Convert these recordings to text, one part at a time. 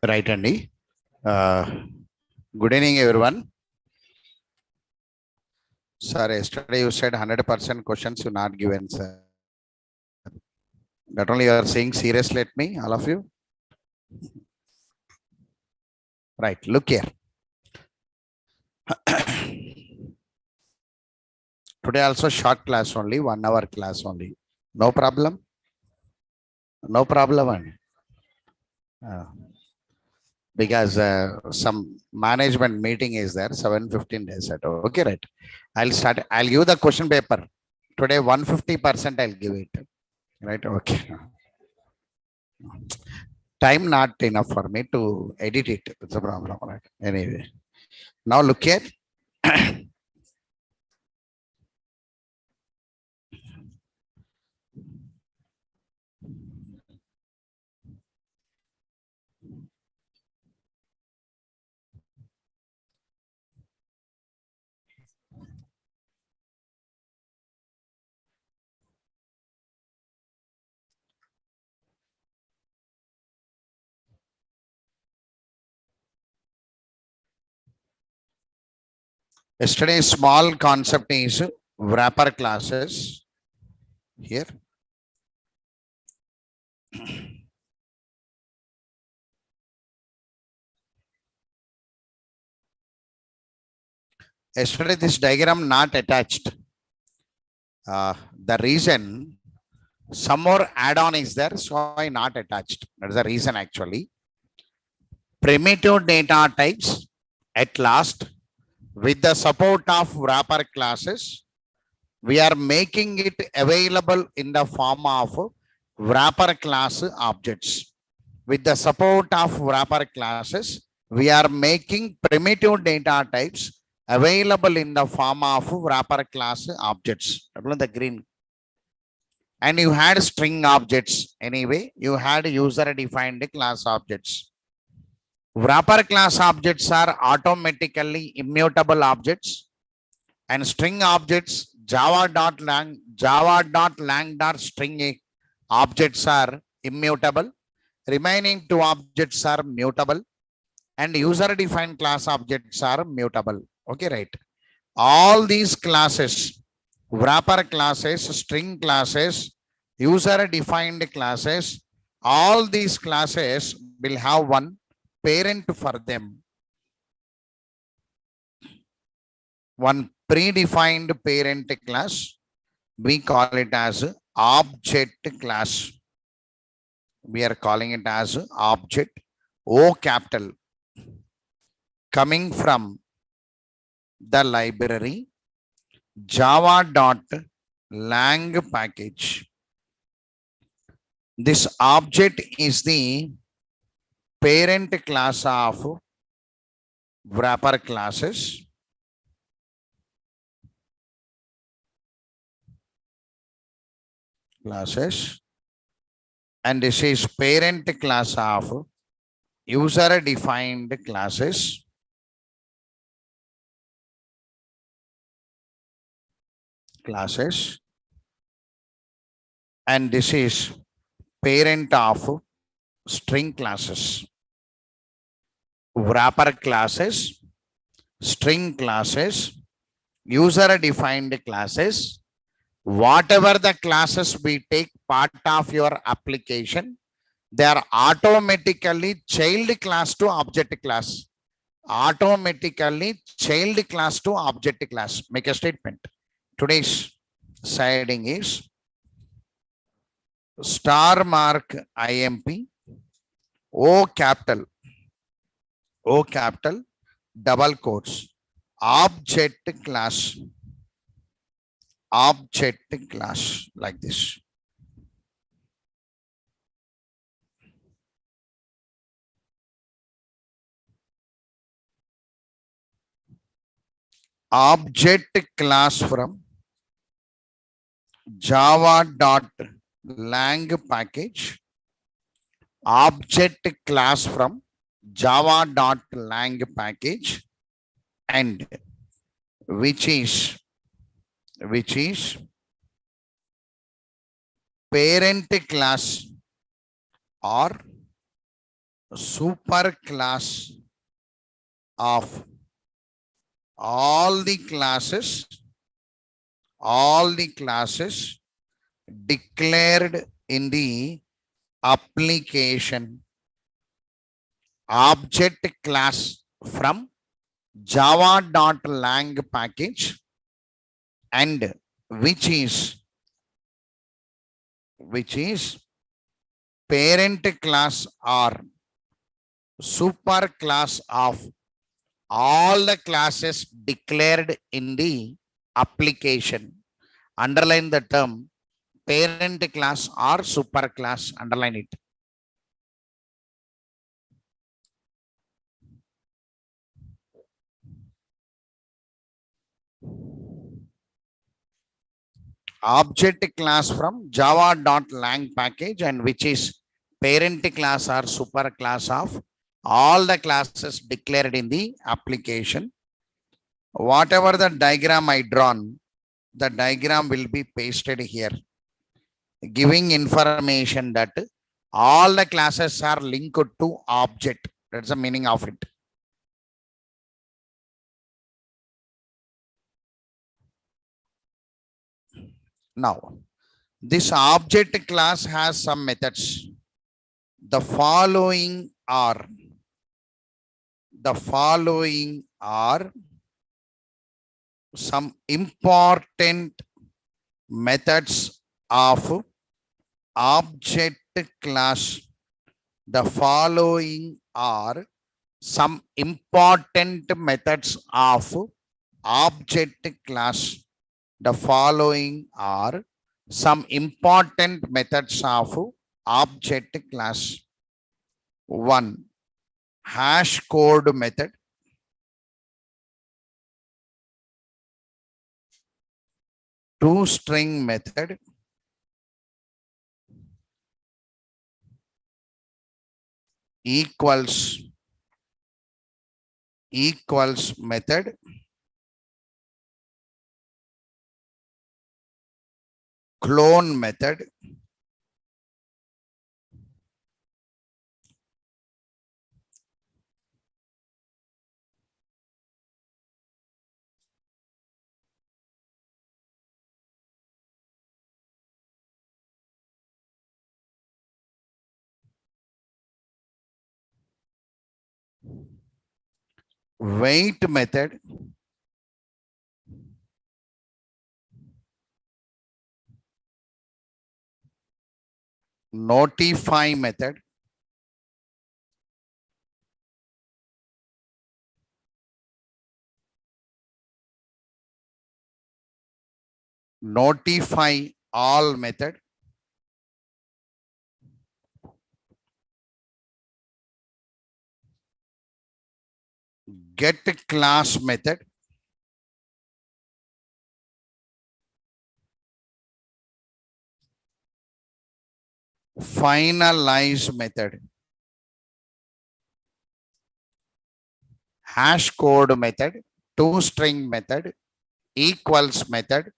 Right, Andy. Good evening, everyone. Sir, yesterday you said 100% questions you not given, sir. Not only you are saying serious, let me, all of you. Right, look here. Today also short class only, 1 hour class only. No problem. No problem, Andy. Because some management meeting is there, 7:15 days at. Okay, right. I'll start. I'll give the question paper. Today 150% I'll give it. Right, okay. Time not enough for me to edit it. It's a problem, right? Anyway, now look here. Yesterday's small concept is wrapper classes here. Yesterday this diagram not attached. The reason some more add-on is there, so I not attached. That's the reason actually. Primitive data types at last, with the support of wrapper classes, we are making it available in the form of wrapper class objects. With the support of wrapper classes, we are making primitive data types available in the form of wrapper class objects. The green. And you had string objects anyway. You had user defined class objects. Wrapper class objects are automatically immutable objects, and string objects java.lang.string objects are immutable. Remaining two objects are mutable, and user defined class objects are mutable. Okay, right. All these classes, wrapper classes, string classes, user defined classes, all these classes will have one parent for them. One predefined parent class. We call it as object class. We are calling it as object, O capital, coming from the library java.lang package. This object is the parent class of wrapper classes. And this is parent class of user defined classes. And this is parent of string classes. Wrapper classes, string classes, user defined classes. Whatever the classes we take part of your application, they are automatically child class to object class. Automatically child class to object class. Make a statement. Today's siding is star mark IMP, O capital, double quotes, object class, like this. Object class from java.lang package, object class from java.lang package, and which is parent class or super class of all the classes declared in the application object class from java.lang package, and which is parent class or super class of all the classes declared in the application. Underline the term parent class or super class, underline it. Object class from java.lang package, and which is parent class or super class of all the classes declared in the application. Whatever the diagram I drawn, the diagram will be pasted here, giving information that all the classes are linked to object. That's the meaning of it. Now, this object class has some methods. The following are some important methods of object class. The following are some important methods of object class. The following are some important methods of object class. 1. Hash code method. 2. String method. Equals method. Clone method. Wait method. Notify method. Notify all method. Get class method. Finalize method. Hash code method. String method. Equals method.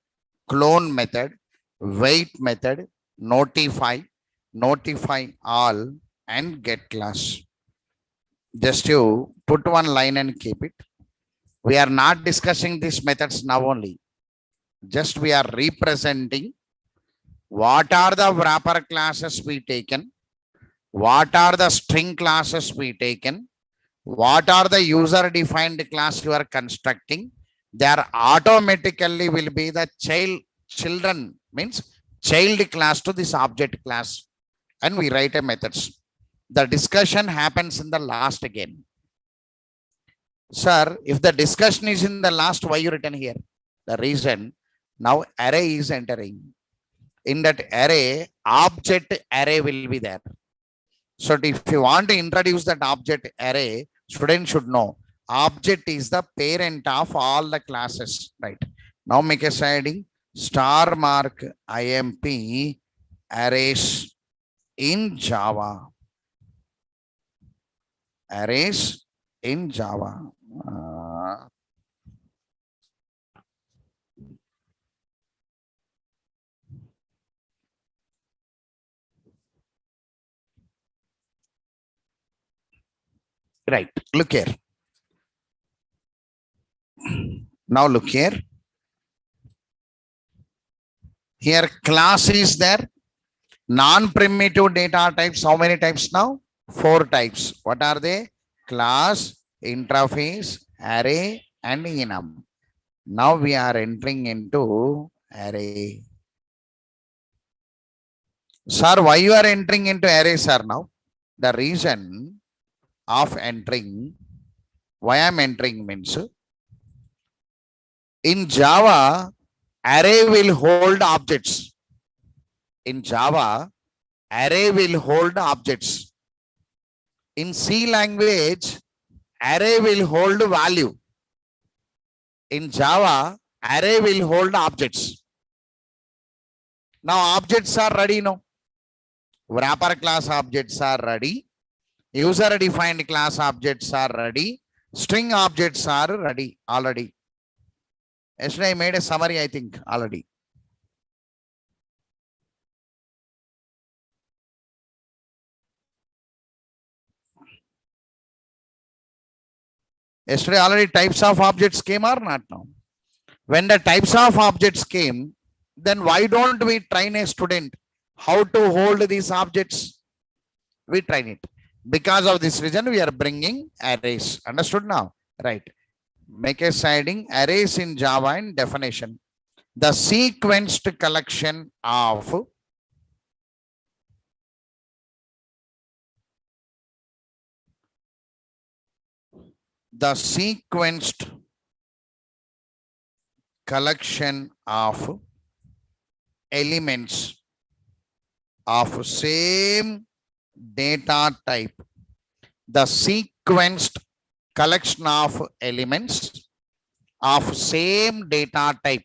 Clone method. Wait method. Notify all, and get class. Just you put one line and keep it. We are not discussing these methods now only. Just we are representing what are the wrapper classes we taken, what are the string classes we taken, what are the user defined class you are constructing. They are automatically will be the children means child class to this object class, and we write a methods. The discussion happens in the last again. Sir, if the discussion is in the last, why you written here? The reason, now array is entering. In that array, object array will be there. So if you want to introduce that object array, student should know object is the parent of all the classes, right? Now make a shading, star mark IMP arrays in Java. Arrays in Java. Right. Look here. Now look here. Here class is there. Non-primitive data types. How many types now? 4 types. What are they? Class, interface, array, and enum. Now we are entering into array. Sir, why you are entering into array, sir, now? The reason of entering, why I am entering means, in Java, array will hold objects. In Java, array will hold objects. In C language, array will hold value. In Java, array will hold objects. Now objects are ready now. Wrapper class objects are ready. User defined class objects are ready. String objects are ready already. Yesterday I made a summary, I think, already. Yesterday already types of objects came or not now? When the types of objects came, then why don't we train a student how to hold these objects? We train it. Because of this reason, we are bringing arrays. Understood now? Right. Make a siding arrays in Java and definition. The sequenced collection of collection of elements of same data type. The sequenced collection of elements of same data type.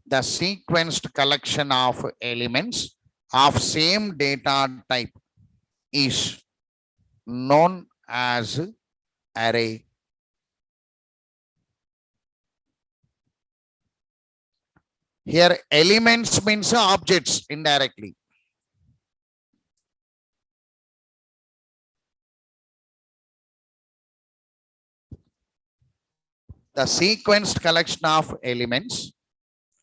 The sequenced collection of elements of same data type is known as array. Here elements means objects indirectly. The sequenced collection of elements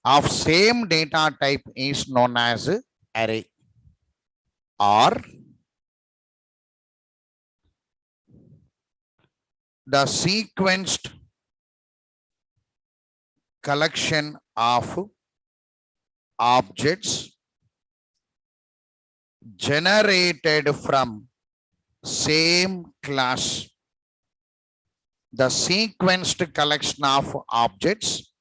of same data type is known as array, or the sequenced collection of objects generated from same class. The sequenced collection of objects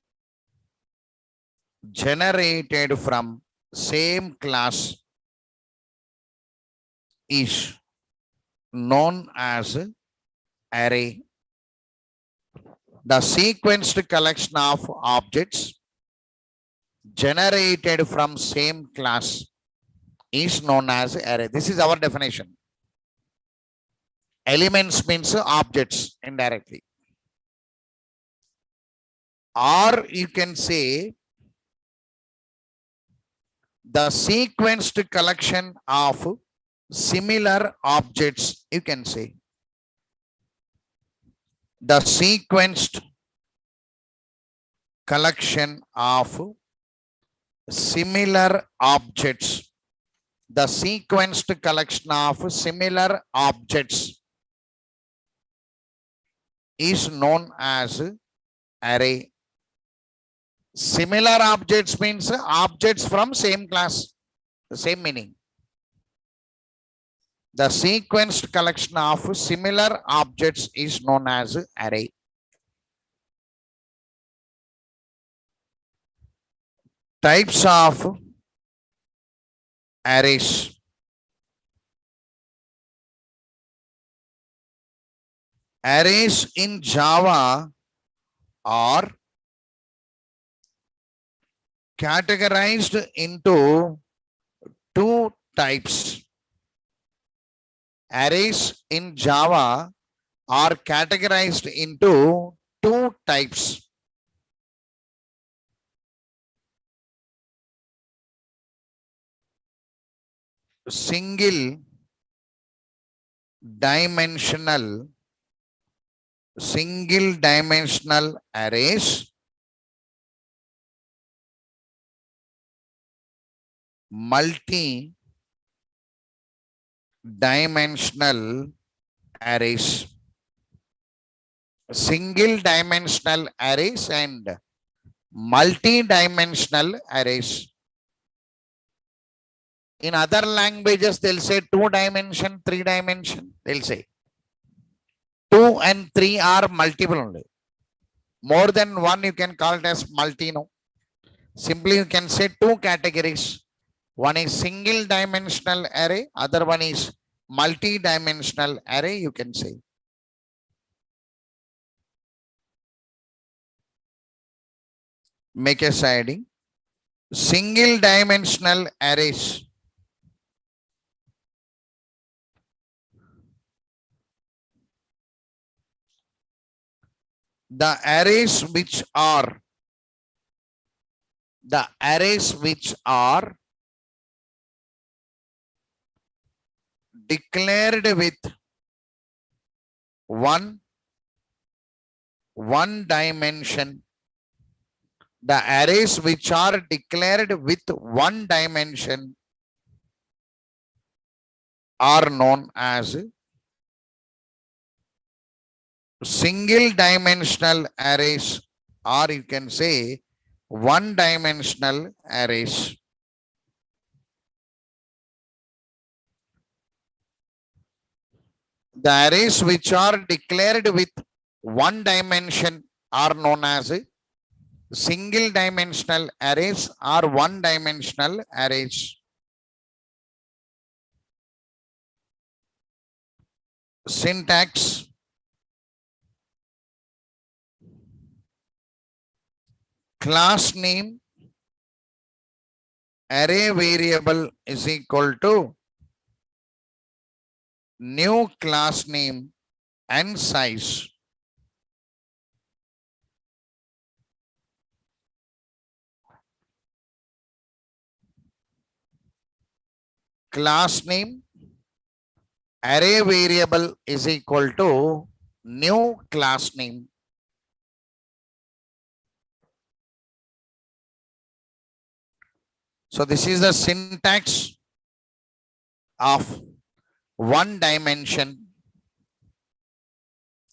generated from same class is known as array. The sequenced collection of objects generated from same class is known as array. This is our definition. Elements means objects indirectly. Or you can say the sequenced collection of similar objects, you can say. The sequenced collection of similar objects. The sequenced collection of similar objects is known as array. Similar objects means objects from same class, the same meaning. The sequenced collection of similar objects is known as array. Types of arrays. Arrays in Java are categorized into two types. Arrays in Java are categorized into two types. Single dimensional single dimensional arrays, multi dimensional arrays, single dimensional arrays and multi-dimensional arrays. In other languages, they'll say 2 dimension, 3 dimension. They'll say 2 and 3 are multiple only. More than one, you can call it as multi. No. Simply, you can say 2 categories. One is single dimensional array, other one is multi-dimensional array, you can say. Make a siding. Single dimensional arrays. The arrays which are declared with one dimension, the arrays which are declared with one dimension are known as single dimensional arrays, or you can say one dimensional arrays. The arrays which are declared with one dimension are known as single dimensional arrays or one dimensional arrays. Syntax. Class name array variable is equal to new class name and size. Class name array variable is equal to new class name. So this is the syntax of one dimension.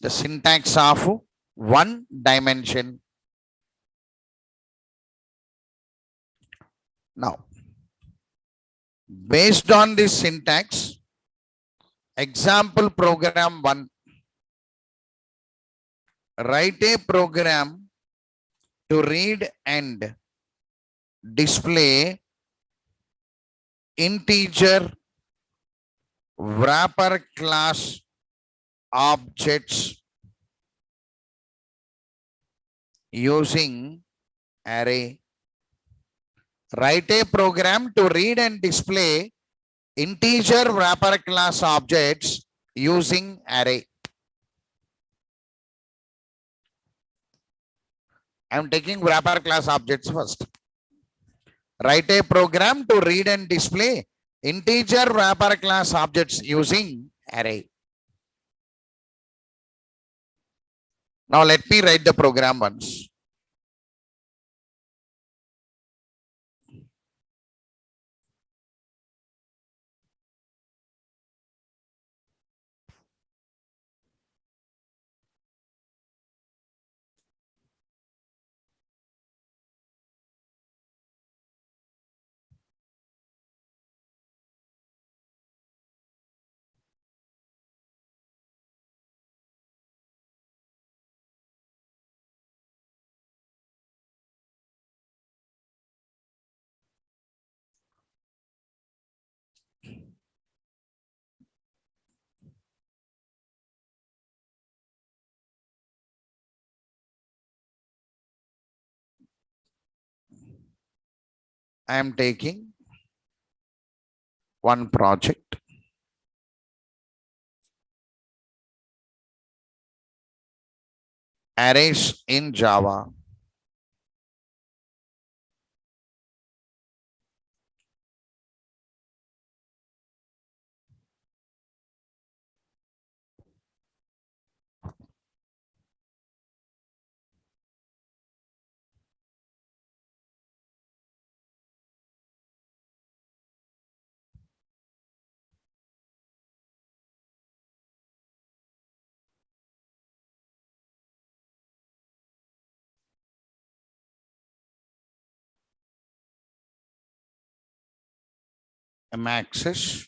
The syntax of one dimension. Now, based on this syntax, example program 1, write a program to read and display integer wrapper class objects using array. Write a program to read and display integer wrapper class objects using array. I am taking wrapper class objects first. Write a program to read and display integer wrapper class objects using array. Now let me write the program once. I am taking one project. Arrays in Java. access.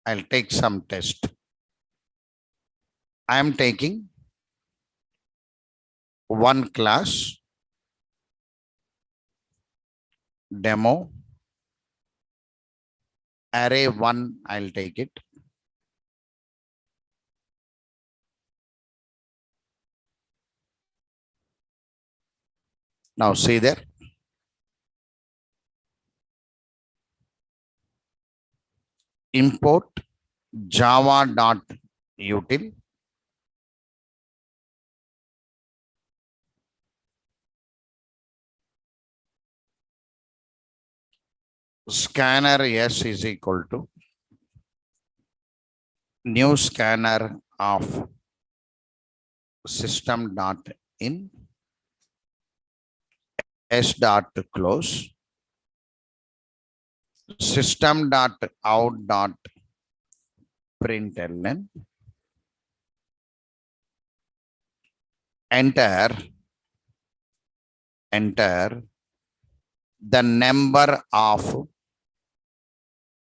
I'll take some test. I am taking one class demo array 1. I'll take it. Now see there. Import java.util scanner s is equal to new scanner of system.in s.close system.out.println enter the number of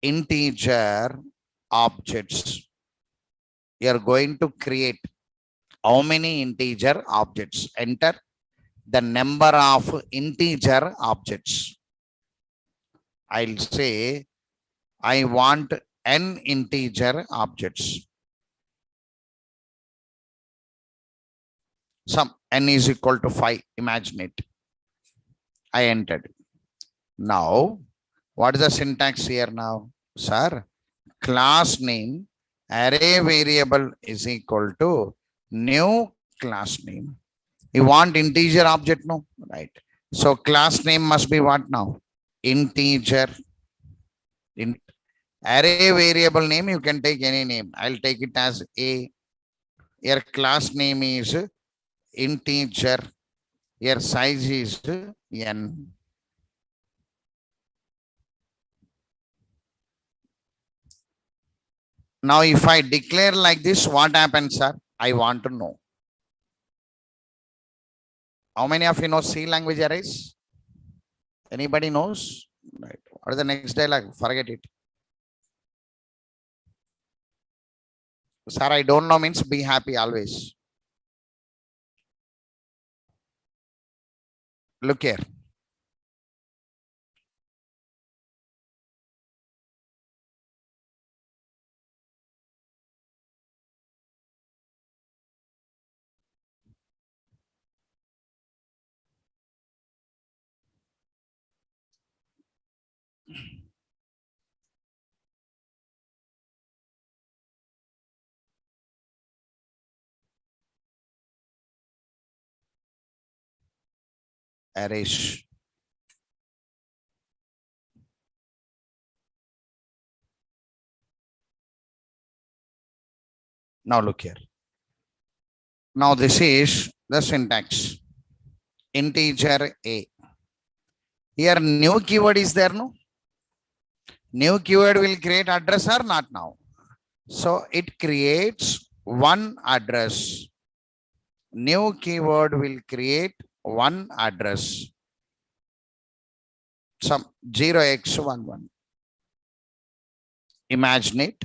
integer objects you are going to create. How many integer objects? Enter the number of integer objects. I'll say I want n integer objects. Some n is equal to 5. Imagine it. I entered. Now, what is the syntax here now? Sir, class name array variable is equal to new class name. You want integer object? No, right? So class name must be what now? Integer. In array variable name, you can take any name. I'll take it as A. Your class name is integer. Your size is n. Now, if I declare like this, what happens, sir? I want to know. How many of you know C language arrays? Anybody knows? Right. What is the next dialogue? Forget it. Sir, I don't know means be happy always. Look here. Arrays. Now look here. Now this is the syntax. Integer A. Here new keyword is there, no? New keyword will create address or not now? So it creates one address. New keyword will create one address. Some 0x11. Imagine it.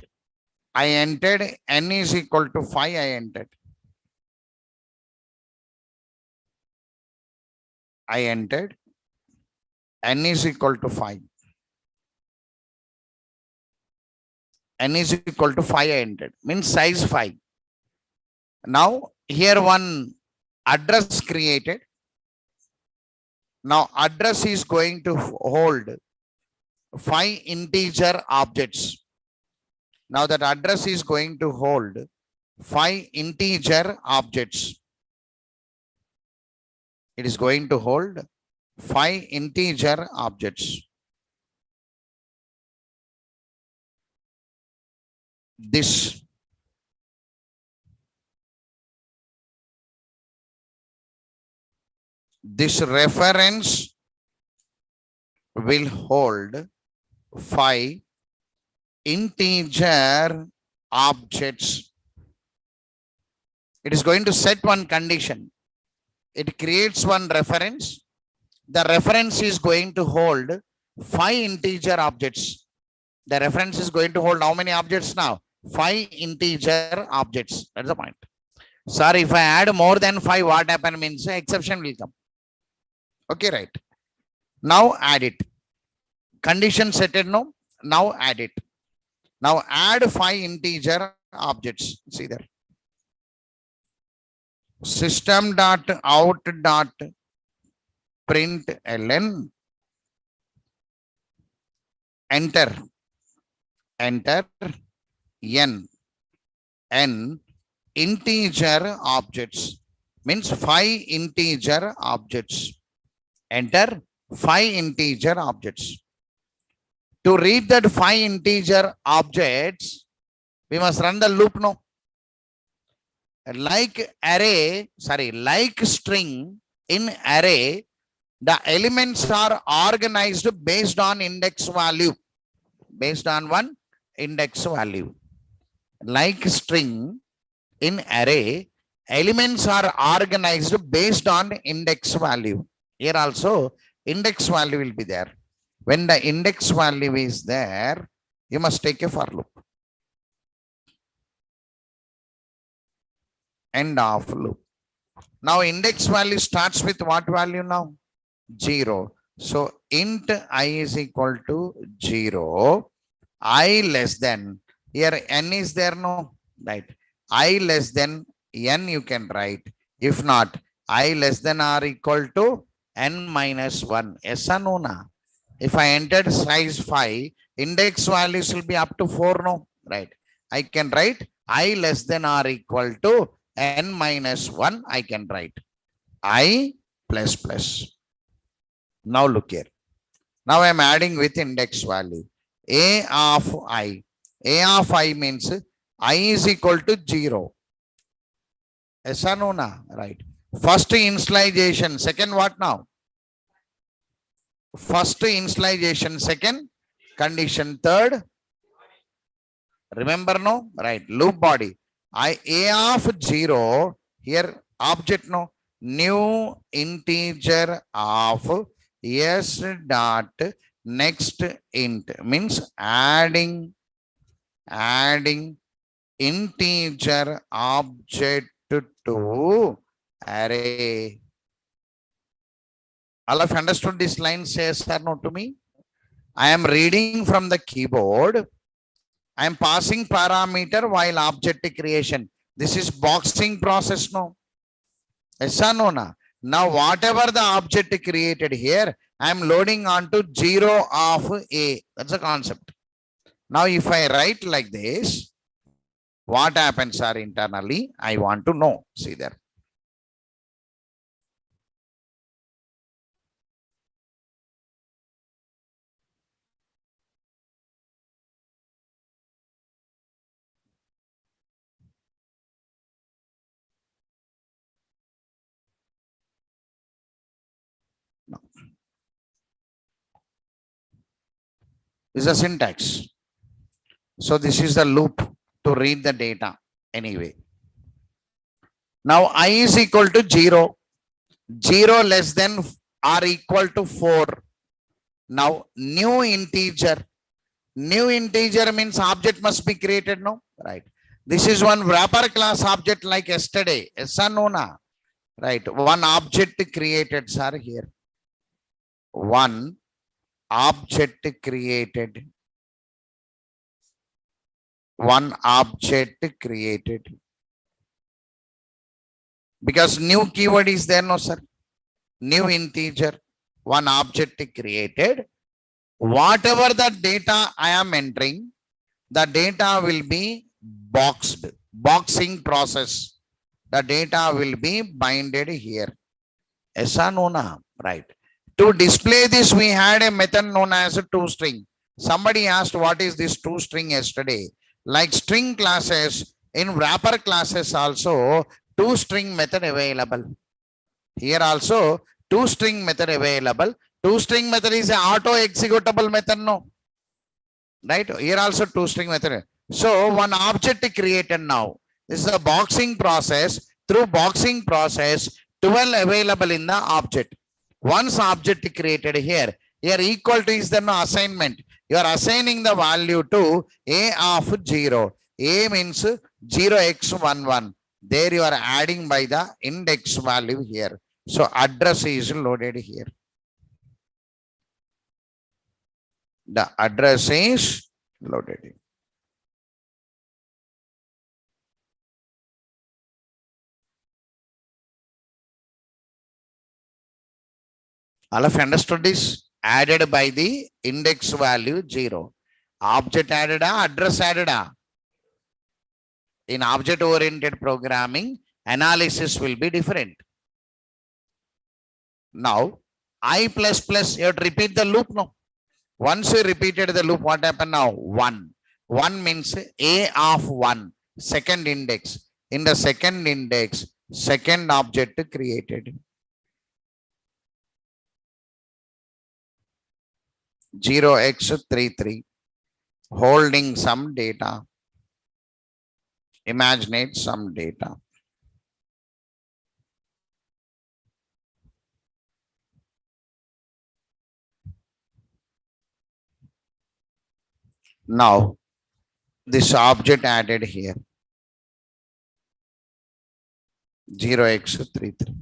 I entered n is equal to 5. I entered. N is equal to 5. N is equal to 5. I entered. Means size 5. Now here one address created. Now address is going to hold 5 integer objects. Now that address is going to hold 5 integer objects. It is going to hold 5 integer objects. This reference will hold 5 integer objects. It is going to set one condition. it creates one reference. The reference is going to hold 5 integer objects. The reference is going to hold how many objects now? 5 integer objects. That's the point. Sir, if I add more than 5, what happen means exception will come. Okay, right. Now add it. Condition set it, no? Now add it. Now add 5 integer objects. See there. System.out.println enter n integer objects, means 5 integer objects. Enter 5 integer objects. To read that 5 integer objects, we must run the loop, no? Like string in array, the elements are organized based on index value. Based on one index value. Like string in array, elements are organized based on index value. Here also index value will be there. When the index value is there, you must take a for loop. End of loop. Now index value starts with what value now? 0. So int I is equal to 0. I less than, here n is there, no? Right. I less than n you can write. If not, I less than or equal to n minus 1. Yes or no? Na? If I entered size 5, index values will be up to 4, no? Right. I can write I less than or equal to n minus 1. I can write I plus plus. Now look here. Now I am adding with index value. A of I. A of I means I is equal to 0. Yes or no? Na? Right. First initialization. Second what now? First initialization. Second condition. Third. Remember, no? Right. Loop body. A of 0. Here object, no? New integer of s dot next int, means adding integer object to array. All of you understood this line? Says or no to me? I am reading from the keyboard. I am passing parameter while object creation. This is boxing process, no? Yes or no? Na? Now whatever the object created here, I am loading onto 0 of A. That's the concept. Now if I write like this, what happens are internally, I want to know. See there. No. This is a syntax. So this is the loop to read the data anyway. Now I is equal to 0. 0 less than or equal to 4. Now new integer. New integer means object must be created, no? Right. This is one wrapper class object like yesterday. Yes or no? Na? Right. One object created, sir, here. One object created. One object created. Because new keyword is there, no, sir? New integer. One object created. Whatever the data I am entering, the data will be boxed. Boxing process. The data will be binded here. Yes or no? Na? Right. To display this, we had a method known as a toString. Somebody asked what is this toString yesterday. Like string classes, in wrapper classes also, toString method available. Here also, toString method available. ToString method is an auto executable method, no? Right? Here also ToString method. So one object created now. This is a boxing process. Through boxing process, 12 available in the object. Once object created here equal to is the no assignment. You are assigning the value to a of 0. A means 0x11. There you are adding by the index value here. So address is loaded here. The address is loaded. All of you understood this? Added by the index value 0. Object added, address added. In object oriented programming, analysis will be different. Now, I plus plus, you have to repeat the loop now. Once you repeated the loop, what happened now? 1. 1 means A of 1, second index. In the second index, second object created. 0x33, holding some data. Imaginate some data. Now, this object added here. 0x33.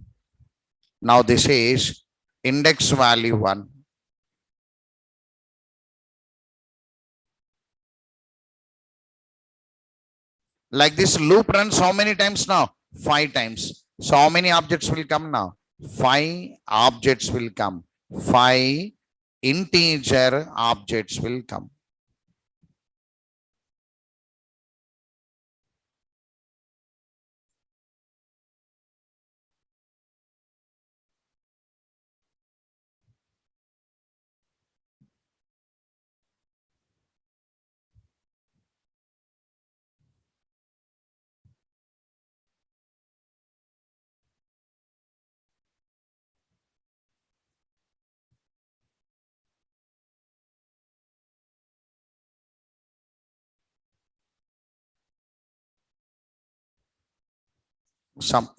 Now this is index value 1. Like this loop runs how many times now? 5 times. So how many objects will come now? 5 objects will come. 5 integer objects will come. Some.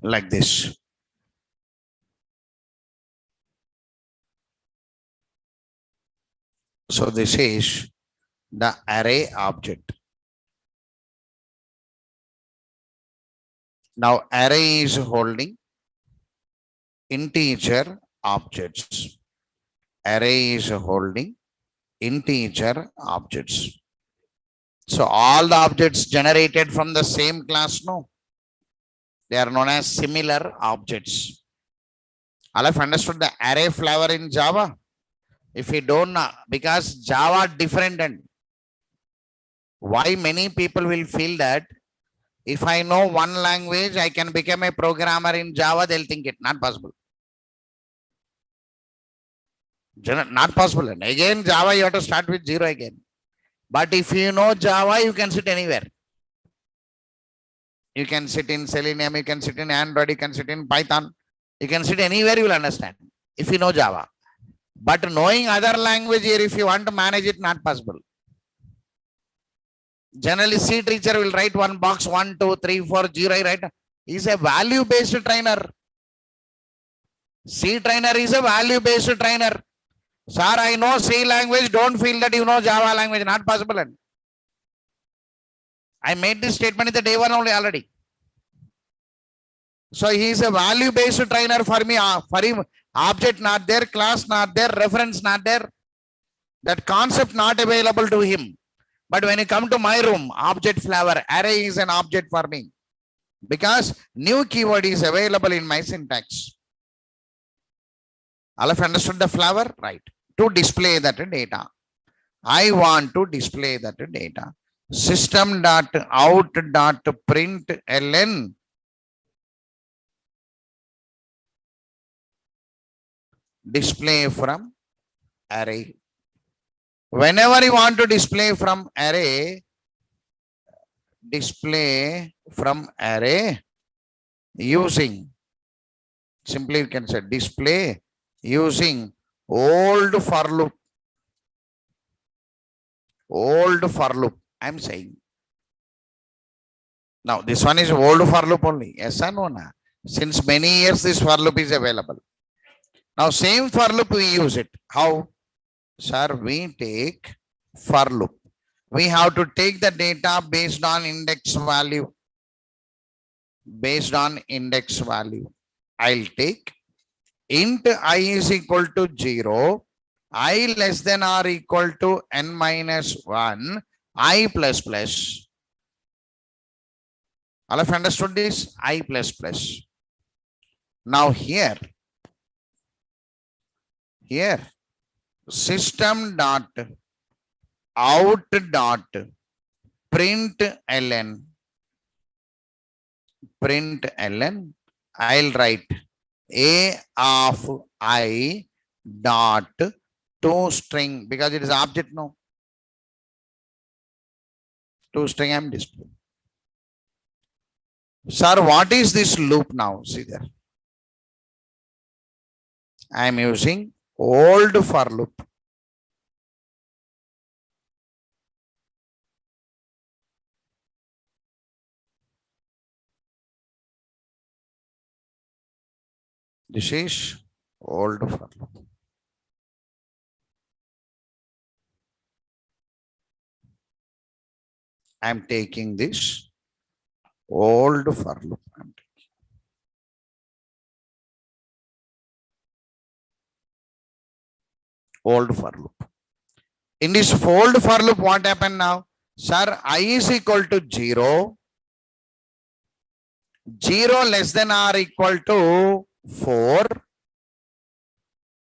Like this. So this is the array object. Now array is holding integer objects. Array is holding integer objects. So all the objects generated from the same class, no? They are known as similar objects. All have understood the array flavor in Java? If you don't know, because Java different, and why many people will feel that if I know one language, I can become a programmer in Java, they'll think it not possible. Not possible. And again, Java, you have to start with 0 again. But if you know Java, you can sit anywhere. You can sit in Selenium, you can sit in Android, you can sit in Python. You can sit anywhere, you will understand if you know Java. But knowing other language here, if you want to manage it, not possible. Generally, C teacher will write one box, 1, 2, 3, 4, 0, right? He's a value-based trainer. C trainer is a value-based trainer. Sir, I know C language, don't feel that you know Java language, not possible. I made this statement in the day one only already. So he is a value-based trainer for me. For him, object not there, class not there, reference not there. That concept not available to him. But when you come to my room, object flavor, array is an object for me. Because new keyword is available in my syntax. All have understood the flower? Right. To display that data. I want to display that data. System dot out dot print ln display from array. Whenever you want to display from array, display from array using, simply you can say display using old for loop. Old for loop, I'm saying. Now this one is old for loop only. Yes or no? Na? Since many years this for loop is available. Now same for loop we use it. How? Sir, we take for loop. We have to take the data based on index value. Based on index value. I'll take int I is equal to 0, I less than or equal to n minus 1, I plus plus. All have understood this? I plus plus. Now here system dot out dot print ln I'll write a of I dot to string, because it is object now. To string I'm displaying. Sir, what is this loop now? See there. I am using old for loop. This is old for loop. I am taking this old for loop. Old for loop. In this old for loop, what happened now? Sir, I is equal to 0. 0 less than or equal to 4.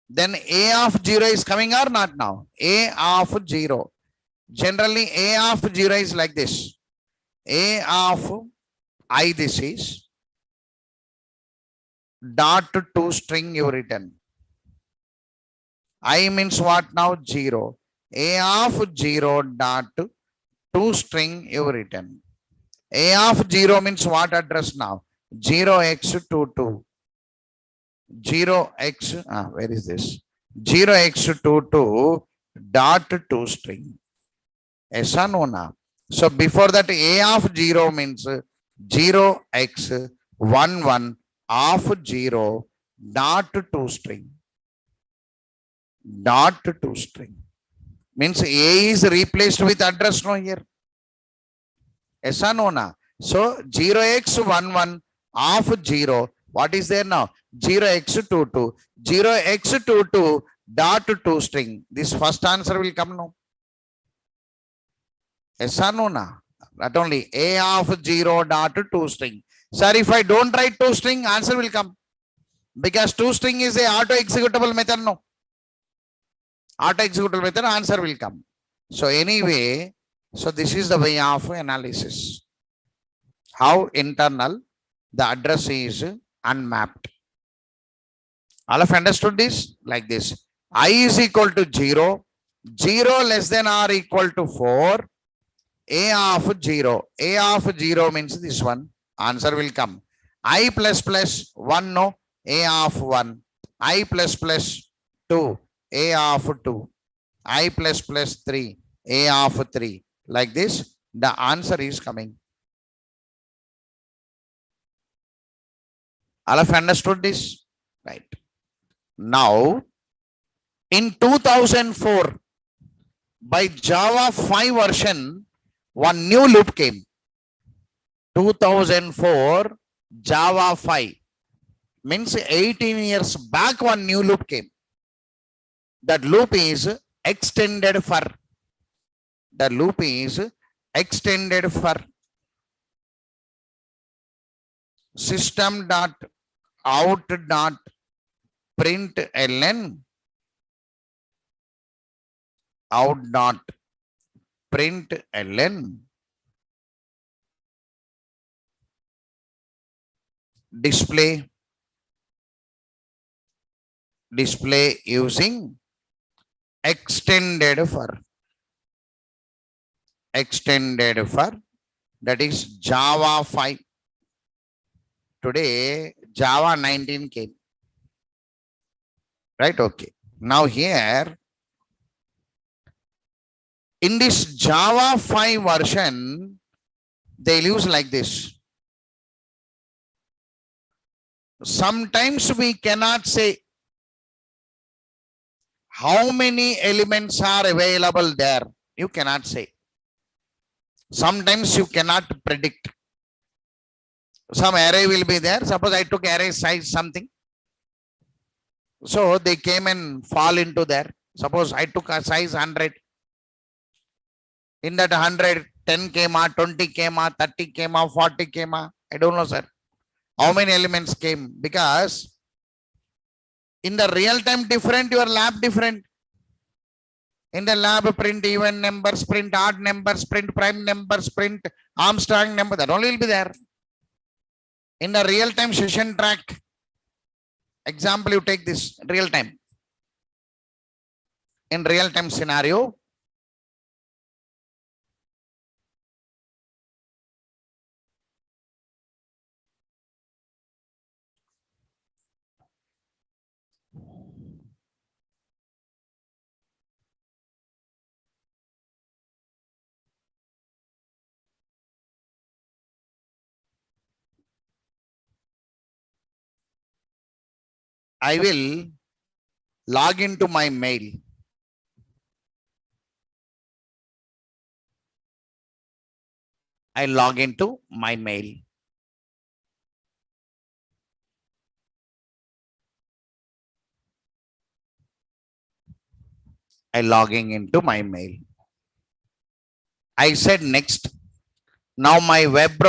Then a of 0 is coming or not now? A of 0. Generally, a of 0 is like this. A of I, this is dot to string you written. I means what now? 0. A of 0 dot to string you written. A of 0 means what address now? 0x22. 0x, where is this? 0x22 dot to string. Yes or no now? So before that, a of 0 means 0x11 of 0 dot to string. Dot to string means a is replaced with address no here. Yes or no na? So 0x11 of 0. What is there now? 0x22. 0x22 dot to string. This first answer will come now. Yes or no na? Not only a of 0 dot to string. Sir, if I don't write to string, answer will come. Because to string is a auto executable method, no. Auto executable method, answer will come. So anyway, so this is the way of analysis. How internal the address is unmapped. All have understood this? Like this. I is equal to 0. 0 less than or equal to 4. A of 0. A of 0 means this one. Answer will come. I plus plus 1 no. A of 1. I plus plus 2. A of 2. I plus plus 3. A of 3. Like this, the answer is coming. All have understood this? Right. Now, in 2004, by Java 5 version, one new loop came. 2004 Java 5 means 18 years back, one new loop came. That loop is extended for. The loop is extended for system dot out dot Print ln out dot print ln display using extended for that is Java 5. Today Java 19 came, right? Okay, now here in this Java 5 version they'll use like this. Sometimes we cannot say how many elements are available there. You cannot say. Sometimes you cannot predict. Some array will be there. Suppose I took array size something. So they came and fall into there. Suppose I took a size 100. In that 100, 10 came, 20 came, 30 came, 40 came. I don't know, sir. How many elements came? Because in the real time different, your lab different. In the lab, print even numbers, print odd numbers, print prime numbers, print Armstrong number. That only will be there. In the real time session track, example, you take this real time. In real time scenario, I will log into my mail. I log into my mail. I logging into my mail. I said next. Now my web browser